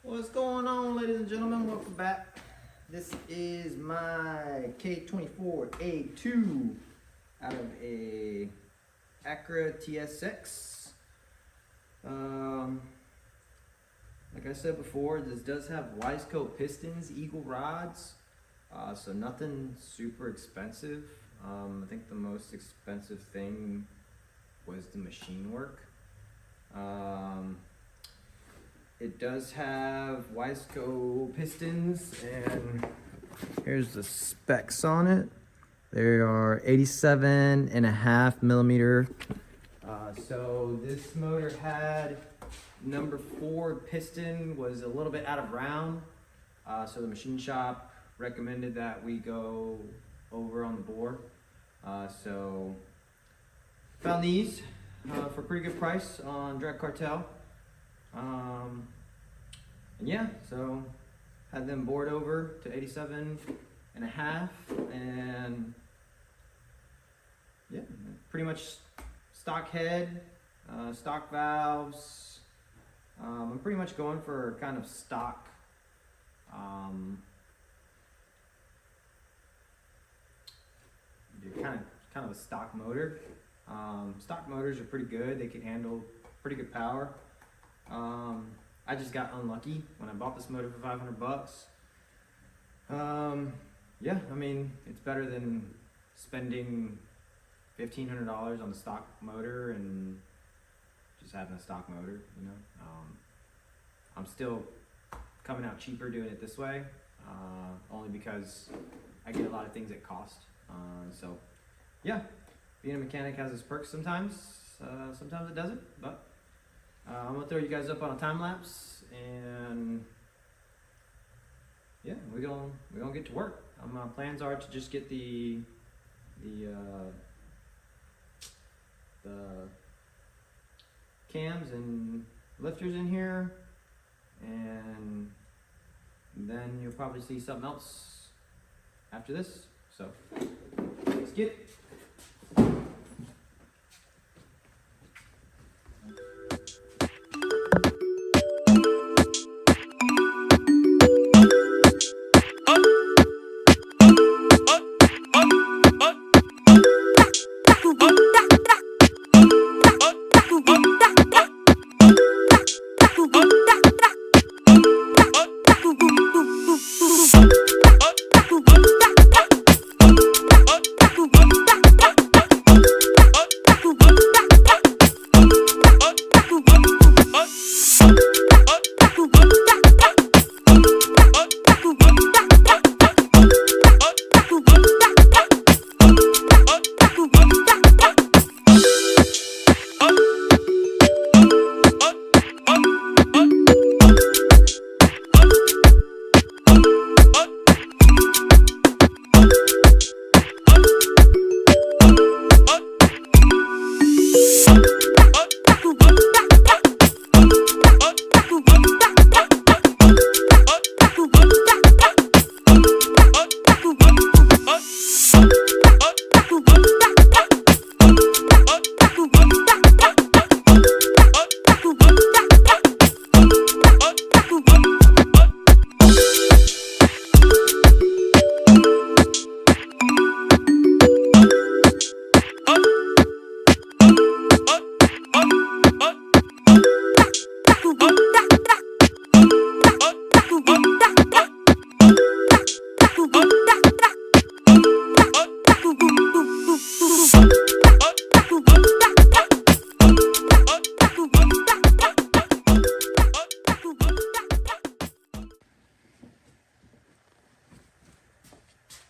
What's going on, ladies and gentlemen? Welcome back. This is my K24 A2 out of a Acura TSX. Like I said before, this does have Wiseco pistons, Eagle rods, so nothing super expensive. I think the most expensive thing was the machine work. It does have Wiseco pistons, and here's the specs on it. They are 87.5 millimeter. So this motor had number 4 piston, was a little bit out of round. So the machine shop recommended that we go over on the bore. So found these for a pretty good price on Drag Cartel. And yeah, so had them bored over to 87.5, and yeah, pretty much stock head, stock valves. I'm pretty much going for kind of stock, kind of a stock motor. Stock motors are pretty good. They can handle pretty good power. I just got unlucky when I bought this motor for 500 bucks. Yeah, I mean, it's better than spending $1,500 on the stock motor and just having a stock motor, you know. I'm still coming out cheaper doing it this way, only because I get a lot of things at cost. So yeah, being a mechanic has its perks sometimes. Sometimes it doesn't, but I'm gonna throw you guys up on a time lapse, and yeah, we're gonna get to work. My plans are to just get the cams and lifters in here, and then you'll probably see something else after this. So let's get it.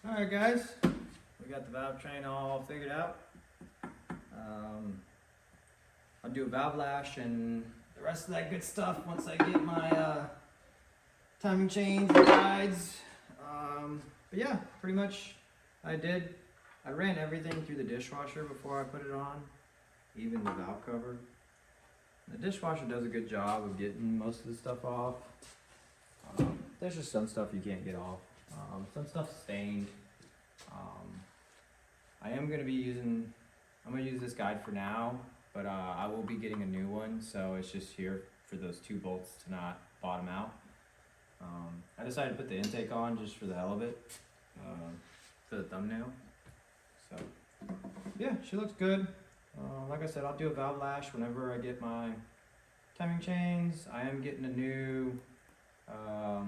Alright guys, we got the valve train all figured out. I'll do a valve lash and the rest of that good stuff once I get my timing chains and guides. But yeah, pretty much I ran everything through the dishwasher before I put it on, even the valve cover. The dishwasher does a good job of getting most of the stuff off. There's just some stuff you can't get off. Some stuff's stained. I'm gonna use this guide for now, but I will be getting a new one, so it's just here for those 2 bolts to not bottom out. I decided to put the intake on just for the hell of it, for the thumbnail. So yeah, she looks good. Like I said, I'll do a valve lash whenever I get my timing chains. I am getting a new oh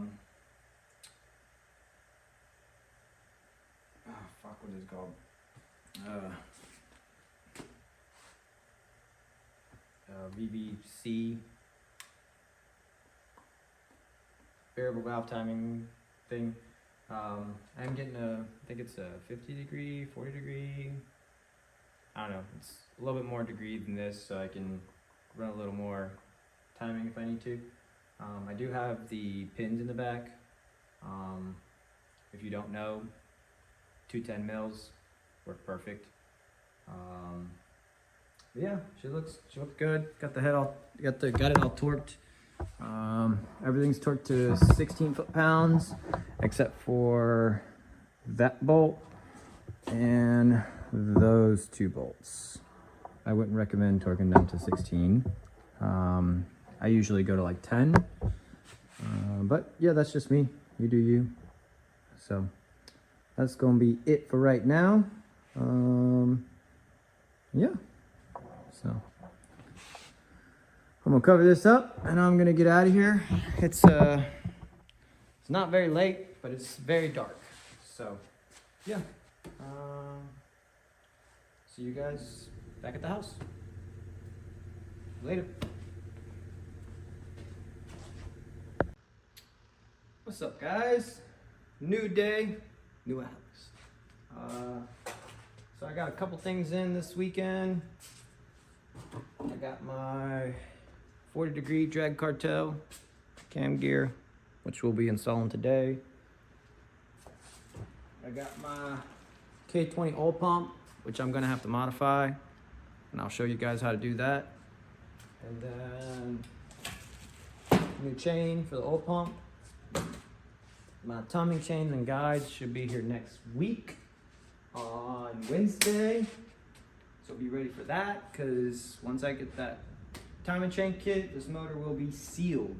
fuck, what is it called? VVC variable valve timing thing. I'm getting I think it's a 50 degree, 40 degree. I don't know. It's a little bit more degree than this, so I can run a little more timing if I need to. I do have the pins in the back. If you don't know, 210 mils work perfect. But yeah, she looks good. Got the head all, got it all torqued. Everything's torqued to 16 foot-pounds, except for that bolt and those two bolts. I wouldn't recommend torquing them to 16. I usually go to like 10. But yeah, that's just me. You do you. So that's gonna be it for right now. Yeah. So I'm gonna cover this up and I'm gonna get out of here. It's not very late, but it's very dark. So yeah. See you guys back at the house. Later. What's up, guys? New day, new Alex. So I got a couple things in this weekend. I got my 40 degree drag cartel cam gear, which we'll be installing today. I got my K20 oil pump, which I'm gonna have to modify, and I'll show you guys how to do that. And then new chain for the oil pump. My timing chains and guides should be here next week on Wednesday. So be ready for that, because once I get that timing chain kit, this motor will be sealed.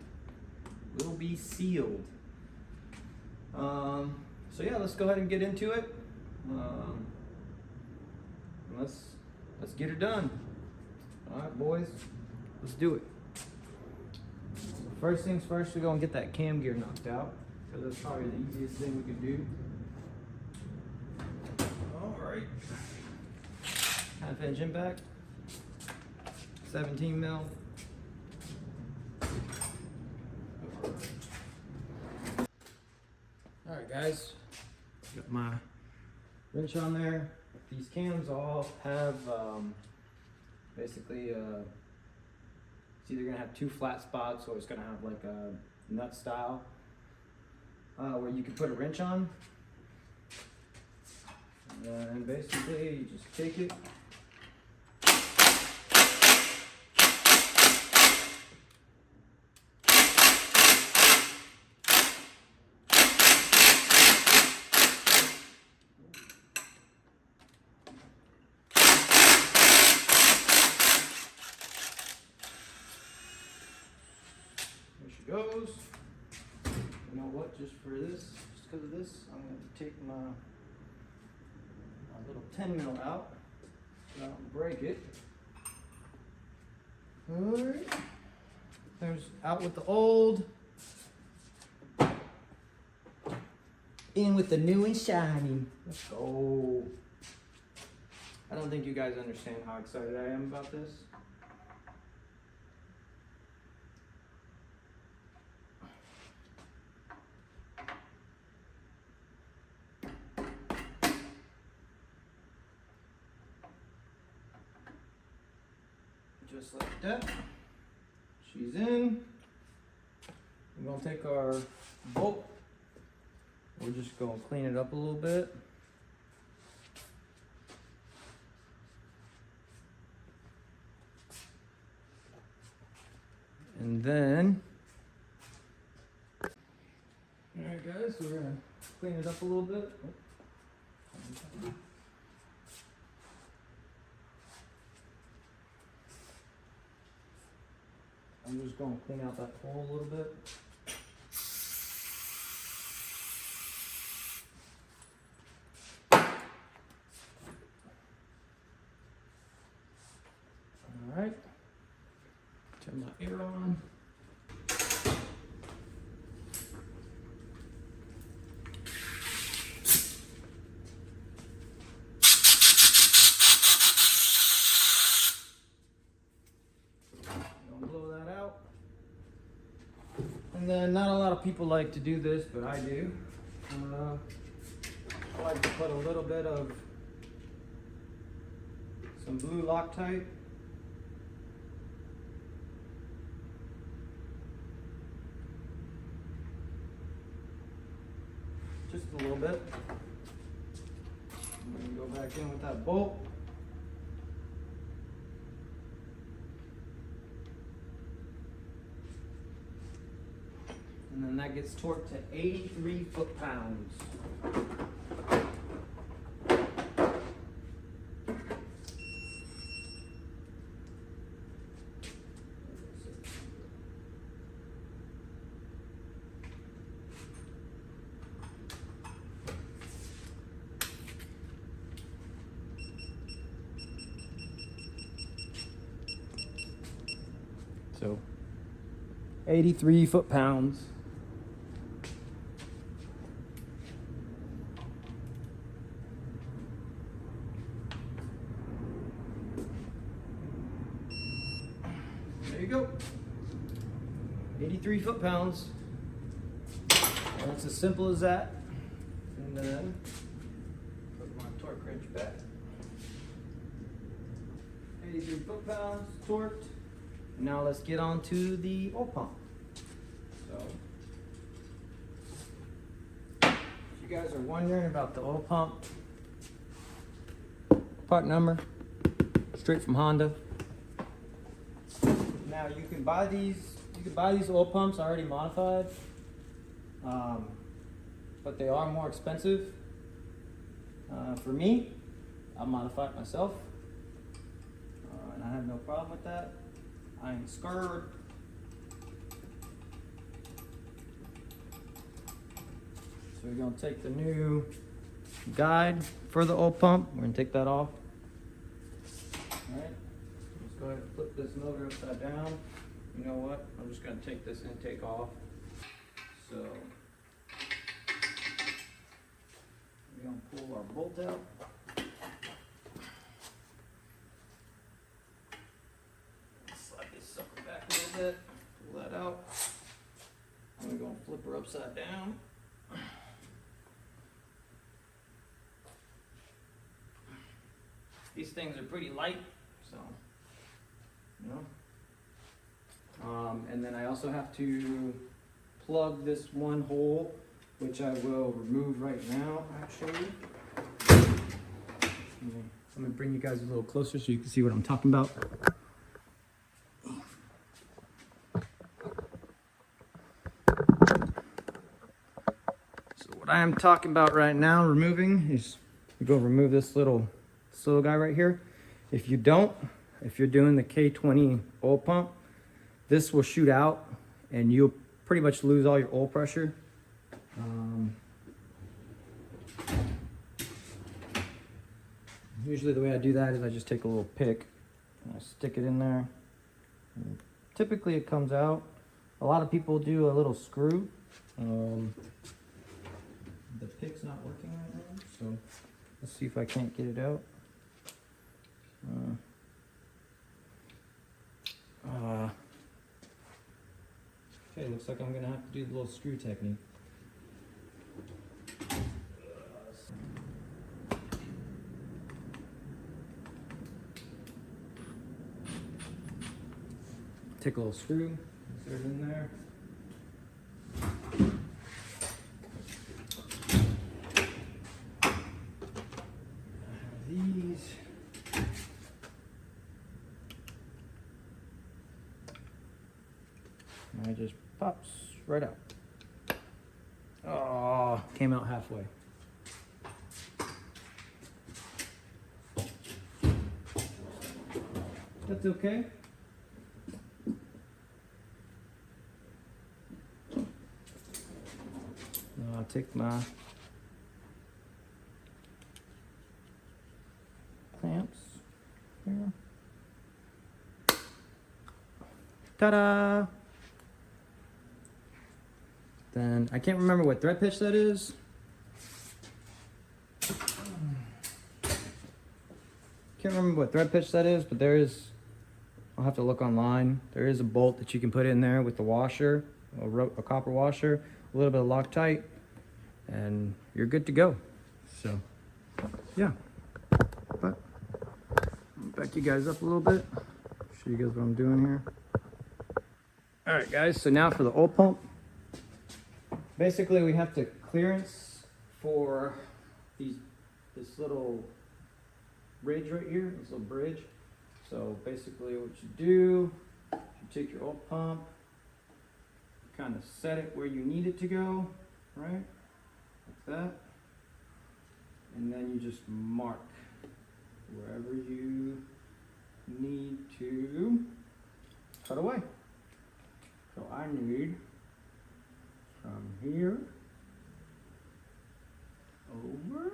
Will be sealed. So yeah, let's go ahead and get into it. Let's get it done. All right, boys, let's do it. First things first, we're gonna get that cam gear knocked out, because that's probably the easiest thing we can do. All right. Half inch impact, 17 mil. All right, guys, got my wrench on there. These cams all have basically it's either gonna have two flat spots or it's gonna have like a nut style where you can put a wrench on. And basically you just take it, goes. You know what, just because of this, I'm going to take my little 10 mil out so I don't break it. Alright, there's out with the old, in with the new and shiny. Let's go. I don't think you guys understand how excited I am about this. Just like that. She's in. We're gonna take our bolt. We're just gonna clean it up a little bit. And then, alright guys, so we're gonna clean it up a little bit. I'm just going to clean out that hole a little bit. air on. Don't blow that out. And then not a lot of people like to do this, but I do. I like to put a little bit of some blue Loctite. Just a little bit. I'm going to go back in with that bolt. And then that gets torqued to 83 foot-pounds. So 83 foot-pounds. There you go. 83 foot-pounds. And it's as simple as that. And then put my torque wrench back. 83 foot-pounds torqued. Now let's get on to the oil pump. So, if you guys are wondering about the oil pump, part number, straight from Honda. Now you can buy these oil pumps already modified, but they are more expensive. For me, I'll modify it myself, and I have no problem with that. I ain't scared. So we're gonna take the new guide for the oil pump. We're gonna take that off. All right. Let's go ahead and flip this motor upside down. You know what? I'm just gonna take this intake off. So we're gonna pull our bolt out. Bit, pull that out. And we're going to flip her upside down. These things are pretty light, so you know. And then I also have to plug this one hole, which I will remove right now. Actually, I'm gonna bring you guys a little closer so you can see what I'm talking about. What I am talking about right now, removing, is you go remove this little guy right here. If you're doing the K20 oil pump, this will shoot out and you'll pretty much lose all your oil pressure. Usually the way I do that is I just take a little pick and I stick it in there. And typically it comes out. A lot of people do a little screw. The pick's not working right now, so let's see if I can't get it out. Okay, looks like I'm gonna have to do the little screw technique. Take a little screw, insert it in there. These. And it just pops right out. Oh, came out halfway. That's okay. Now I'll take my clamps here. Ta-da! Then I can't remember what thread pitch that is. Can't remember what thread pitch that is, but there is, I'll have to look online. There is a bolt that you can put in there with the washer, a copper washer, a little bit of Loctite, and you're good to go. So, yeah. But, I'll back you guys up a little bit, show you guys what I'm doing here. All right, guys, so now for the oil pump. Basically, we have to clearance for this little bridge right here, this little bridge. So basically what you do, you take your oil pump, kind of set it where you need it to go, right? Like that. And then you just mark wherever you need to cut away. So I need from here over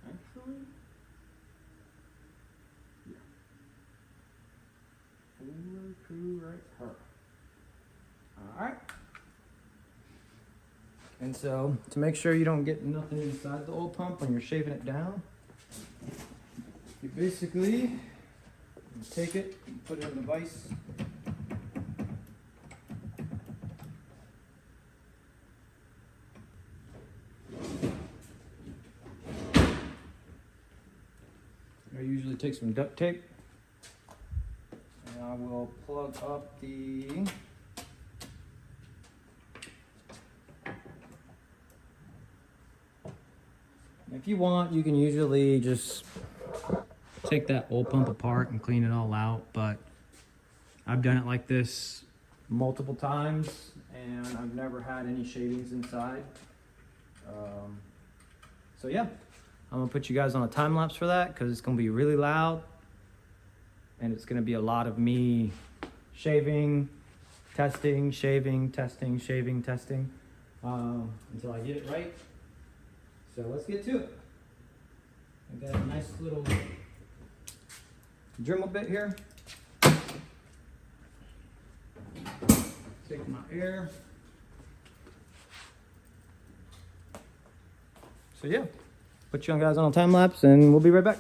actually, yeah, over to right here. All right. And so to make sure you don't get nothing inside the oil pump when you're shaving it down, you basically take it and put it in the vise. I usually take some duct tape and I will plug up the if you want, you can usually just take that oil pump apart and clean it all out, but I've done it like this multiple times and I've never had any shavings inside. So yeah, I'm gonna put you guys on a time lapse for that because it's gonna be really loud and it's gonna be a lot of me shaving, testing, shaving, testing, shaving, testing, until I get it right. So let's get to it. I got a nice little Dremel bit here. Take my air. So yeah, put you guys on a time lapse and we'll be right back.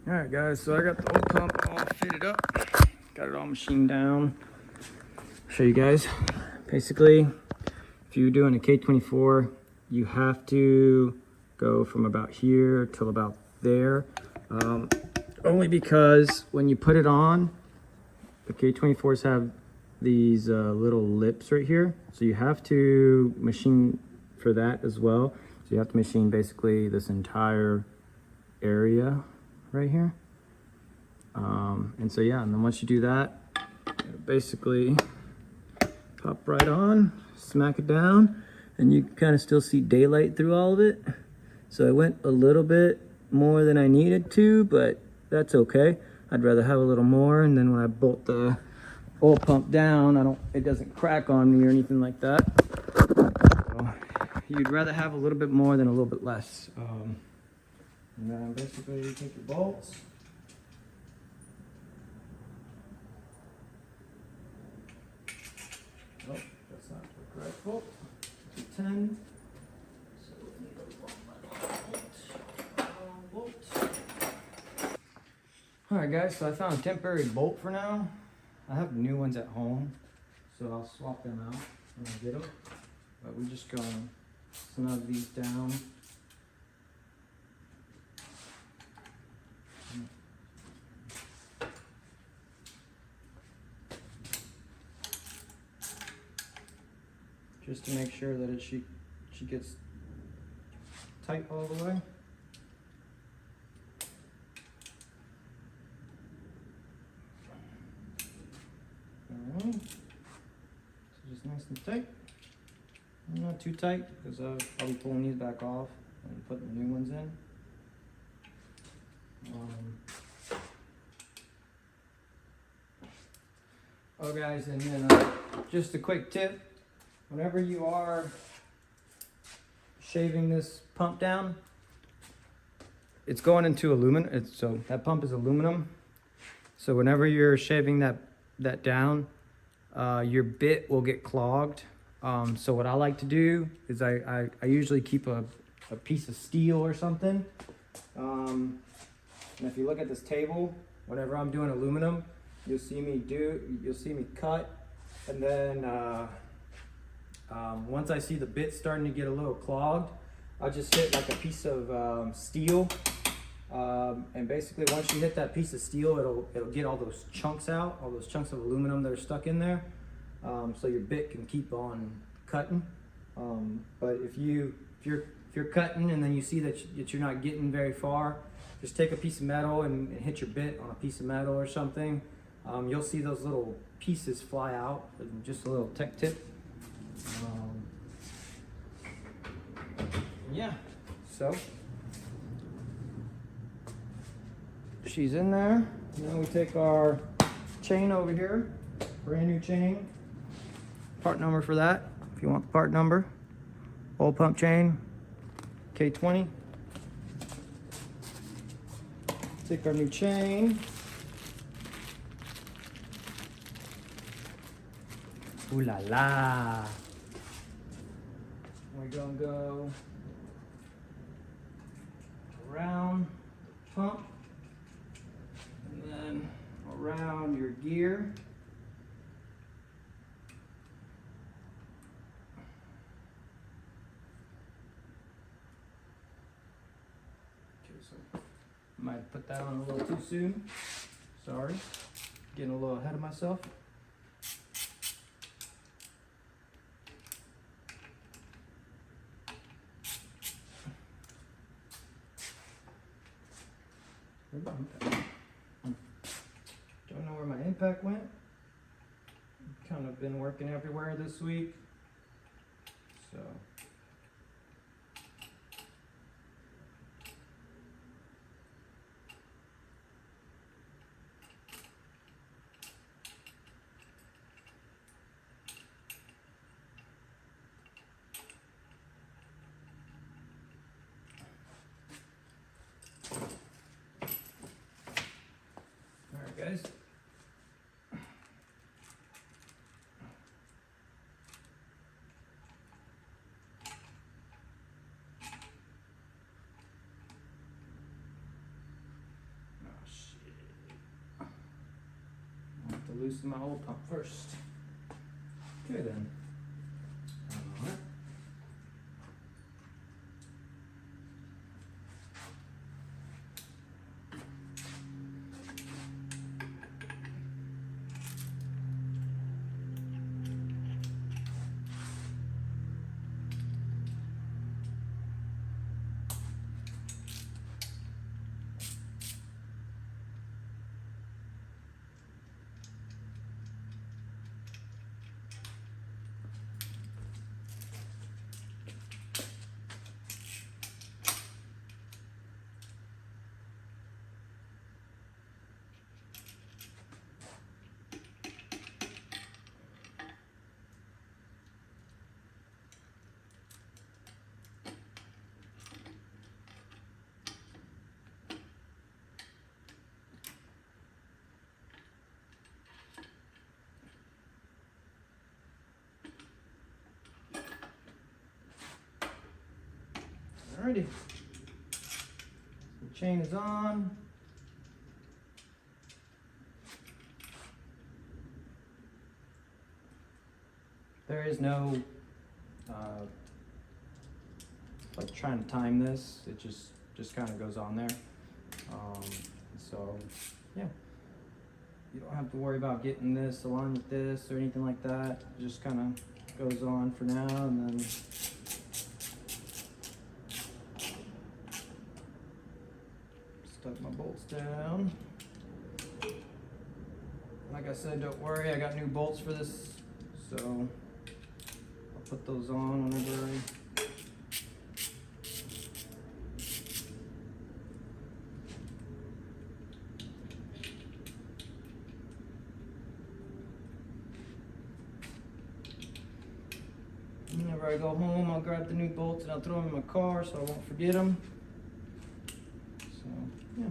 Alright guys, so I got the oil pump all fitted up, got it all machined down. I'll show you guys. Basically, if you're doing a K24, you have to go from about here till about there. Only because when you put it on, the K24s have these little lips right here. So you have to machine for that as well. So you have to machine basically this entire area right here. And so yeah, and then once you do that, basically pop right on, smack it down, and you can kind of still see daylight through all of it. So I went a little bit more than I needed to, but that's okay. I'd rather have a little more, and then when I bolt the oil pump down, it doesn't crack on me or anything like that. So you'd rather have a little bit more than a little bit less. And then basically you take your bolts. Oh, that's not the correct bolt. It's a 10. So we need a wrong bolt. Alright guys, so I found a temporary bolt for now. I have new ones at home, so I'll swap them out when I get them. But we're just gonna snug these down. Just to make sure that she gets tight all the way. Alright, so just nice and tight. Not too tight because I'll be pulling these back off and putting the new ones in. Oh guys, and then just a quick tip. Whenever you are shaving this pump down, it's going into aluminum. So that pump is aluminum. So whenever you're shaving that down, your bit will get clogged. So what I like to do is I usually keep a piece of steel or something. And if you look at this table, whenever I'm doing aluminum, you'll see me cut, and then once I see the bit starting to get a little clogged, I'll just hit like a piece of steel, and basically once you hit that piece of steel, it'll get all those chunks out, all those chunks of aluminum that are stuck in there, so your bit can keep on cutting. But if you're cutting and then you see that you're not getting very far, just take a piece of metal and hit your bit on a piece of metal or something. You'll see those little pieces fly out. Just a little tech tip. Yeah, so she's in there. Now we take our chain over here, brand new chain. Part number for that, if you want the part number. Oil pump chain, K20. Take our new chain. Ooh la la. We're gonna go around the pump and then around your gear. Okay, so I might have put that on a little too soon. Sorry, getting a little ahead of myself. Don't know where my impact went. Kind of been working everywhere this week, so guys. Oh shit. I have to loosen my oil pump first. Okay then. Alright. Alrighty. The chain is on. There is no like trying to time this. It just kind of goes on there. So yeah, you don't have to worry about getting this aligned with this or anything like that. It just kind of goes on for now, and then stuck my bolts down. Like I said, don't worry, I got new bolts for this, so I'll put those on whenever I Whenever I go home, I'll grab the new bolts and I'll throw them in my car so I won't forget them. So, yeah.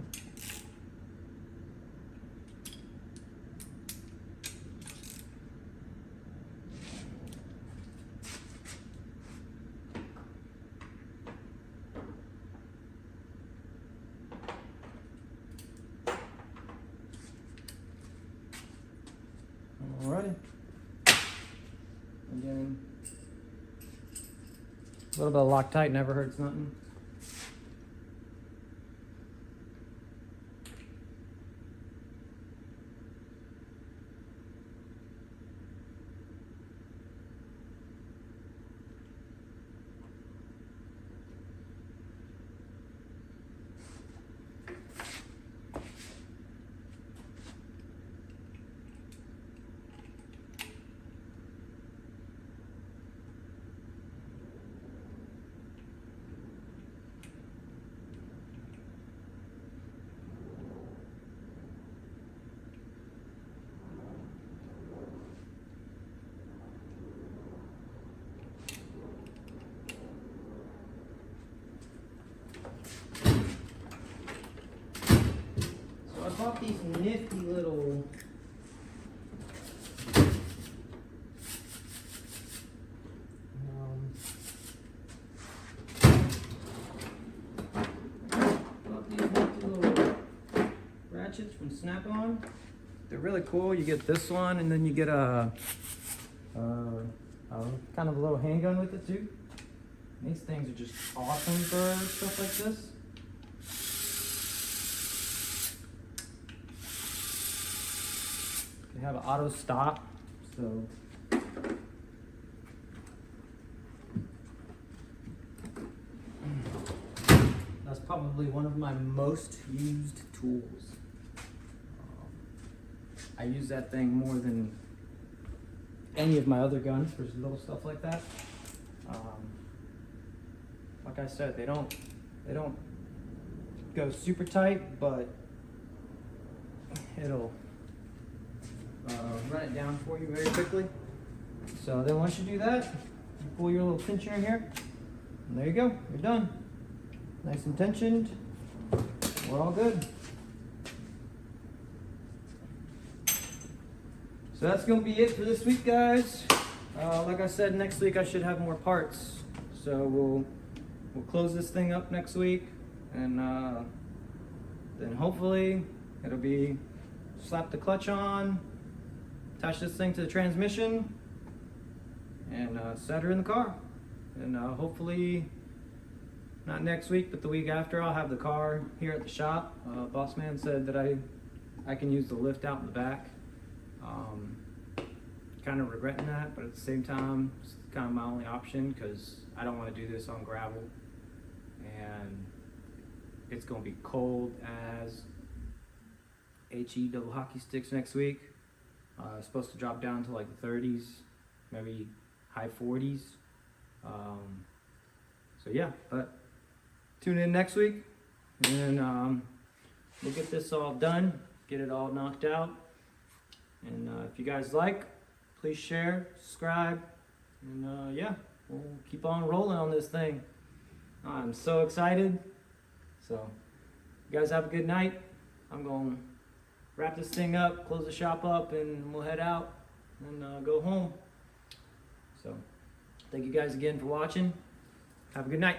Alrighty. Again. A little bit of Loctite never hurts nothing. I bought these nifty little ratchets from Snap-on. They're really cool. You get this one, and then you get a kind of a little handgun with it too. These things are just awesome for stuff like this. They have an auto stop, so that's probably one of my most used tools. I use that thing more than any of my other guns for little stuff like that. Like I said, they don't go super tight, but it'll run it down for you very quickly. So then once you do that, you pull your little pincher in here, and there you go, you're done. Nice and tensioned, we're all good. So that's gonna be it for this week, guys. Like I said, next week I should have more parts. So we'll close this thing up next week, and then hopefully it'll be slap the clutch on, attach this thing to the transmission, and set her in the car. And hopefully, not next week, but the week after, I'll have the car here at the shop. Boss man said that I can use the lift out in the back. Kind of regretting that, but at the same time, it's kind of my only option because I don't want to do this on gravel. And it's going to be cold as HE double hockey sticks next week. It's supposed to drop down to like the 30s, maybe high 40s. So yeah, but tune in next week, and we'll get this all done, get it all knocked out. And if you guys like, please share, subscribe, and yeah, we'll keep on rolling on this thing. I'm so excited. So you guys have a good night. I'm going to wrap this thing up, close the shop up, and we'll head out and go home. So thank you guys again for watching. Have a good night.